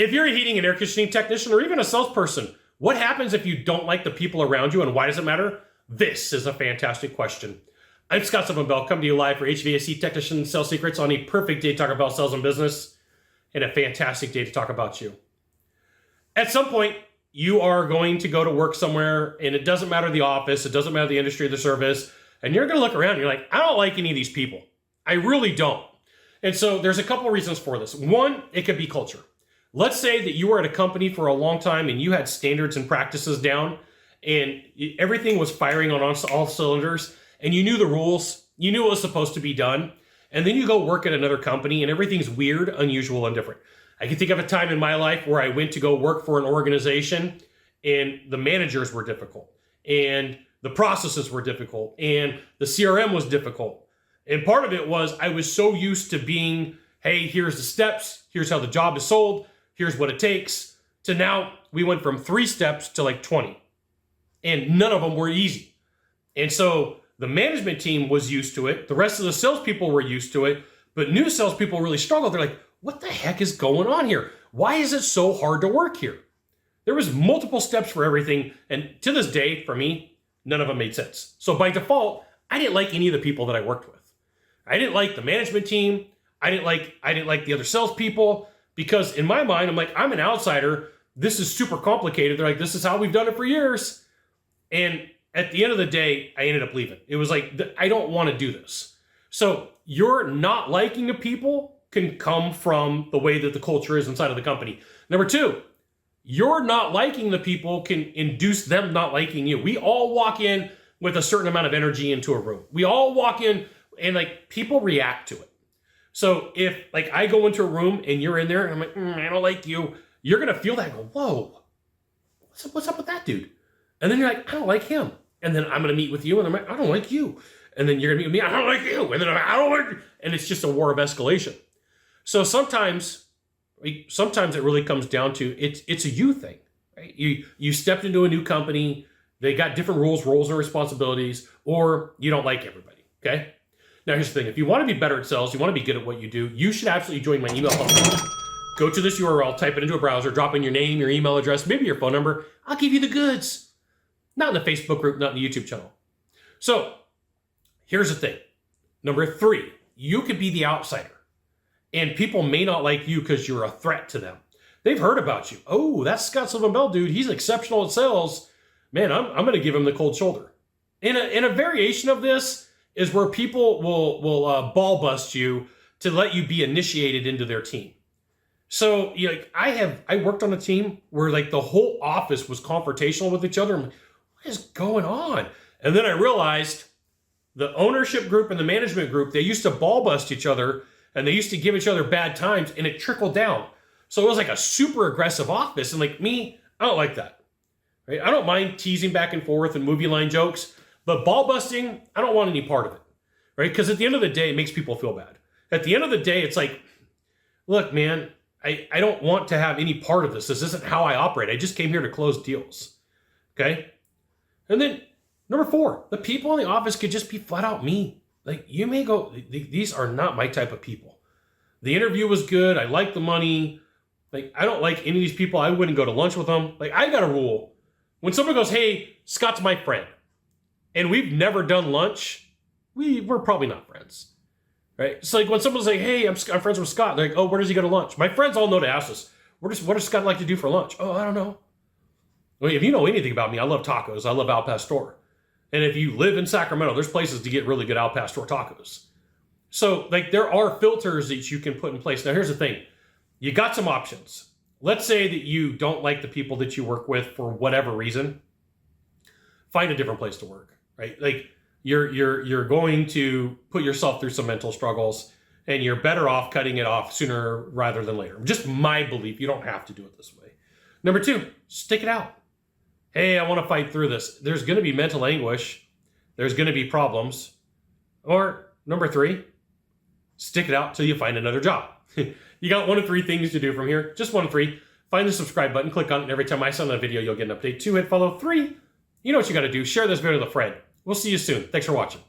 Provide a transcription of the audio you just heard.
If you're a heating and air conditioning technician or even a salesperson, what happens if you don't like the people around you, and why does it matter? This is a fantastic question. I'm Scott Bell, coming to you live for HVAC Technician Sales Secrets on a perfect day to talk about sales and business, and a fantastic day to talk about you. At some point, you are going to go to work somewhere, and it doesn't matter the office, it doesn't matter the industry or the service, and you're going to look around and you're like, I don't like any of these people. I really don't. And so there's a couple of reasons for this. One, it could be culture. Let's say that you were at a company for a long time and you had standards and practices down and everything was firing on all cylinders and you knew the rules, you knew what was supposed to be done, and then you go work at another company and everything's weird, unusual, and different. I can think of a time in my life where I went to go work for an organization and the managers were difficult and the processes were difficult and the CRM was difficult. And part of it was I was so used to being, hey, here's the steps, here's how the job is sold, here's what it takes, to now we went from 3 steps to like 20. And none of them were easy. And so the management team was used to it. The rest of the salespeople were used to it. But new salespeople really struggled. They're like, what the heck is going on here? Why is it so hard to work here? There was multiple steps for everything. And to this day, for me, none of them made sense. So by default, I didn't like any of the people that I worked with. I didn't like the management team. I didn't like the other salespeople. Because in my mind, I'm like, I'm an outsider. This is super complicated. They're like, this is how we've done it for years. And at the end of the day, I ended up leaving. It was like, I don't want to do this. So your not liking the people can come from the way that the culture is inside of the company. Number 2, your not liking the people can induce them not liking you. We all walk in with a certain amount of energy into a room. We all walk in and like people react to it. So if like I go into a room and you're in there and I'm like, I don't like you, you're going to feel that and go, whoa, what's up with that dude? And then you're like, I don't like him. And then I'm going to meet with you and I'm like, I don't like you. And then you're going to meet with me, I don't like you. And then I'm like, I don't like you. And it's just a war of escalation. So sometimes it really comes down to, it's a you thing, right? You stepped into a new company, they got different rules, roles, and responsibilities, or you don't like everybody, okay? Now, here's the thing. If you want to be better at sales, you want to be good at what you do, you should absolutely join my email list. Go to this URL, type it into a browser, drop in your name, your email address, maybe your phone number. I'll give you the goods. Not in the Facebook group, not in the YouTube channel. So here's the thing. Number 3, you could be the outsider. And people may not like you because you're a threat to them. They've heard about you. Oh, that's Scott Bell dude. He's exceptional at sales. Man, I'm going to give him the cold shoulder. In a variation of this, is where people will ball bust you to let you be initiated into their team. So I worked on a team where like the whole office was confrontational with each other. I'm like, what is going on? And then I realized the ownership group and the management group, they used to ball bust each other and they used to give each other bad times and it trickled down. So it was like a super aggressive office. And like me, I don't like that. Right? I don't mind teasing back and forth and movie line jokes. But ball busting, I don't want any part of it, right? Because at the end of the day, it makes people feel bad. At the end of the day, it's like, look, man, I don't want to have any part of this. This isn't how I operate. I just came here to close deals, okay? And then number 4, the people in the office could just be flat out mean. Like you may go, these are not my type of people. The interview was good. I like the money. Like I don't like any of these people. I wouldn't go to lunch with them. Like I got a rule. When someone goes, hey, Scott's my friend, and we've never done lunch, we're probably not friends, right? It's like when someone's like, hey, I'm friends with Scott. They're like, oh, where does he go to lunch? My friends all know to ask us, what does Scott like to do for lunch? Oh, I don't know. Well, if you know anything about me, I love tacos. I love Al Pastor. And if you live in Sacramento, there's places to get really good Al Pastor tacos. So like there are filters that you can put in place. Now, here's the thing. You got some options. Let's say that you don't like the people that you work with for whatever reason. Find a different place to work. Right? Like you're going to put yourself through some mental struggles and you're better off cutting it off sooner rather than later. Just my belief. You don't have to do it this way. Number 2, stick it out. Hey, I want to fight through this. There's going to be mental anguish. There's going to be problems. Or number 3, stick it out till you find another job. You got 1 of 3 things to do from here. Just 1 of 3. Find the subscribe button, click on it, and every time I send a video, you'll get an update. 2, hit follow. 3, you know what you got to do. Share this video with a friend. We'll see you soon. Thanks for watching.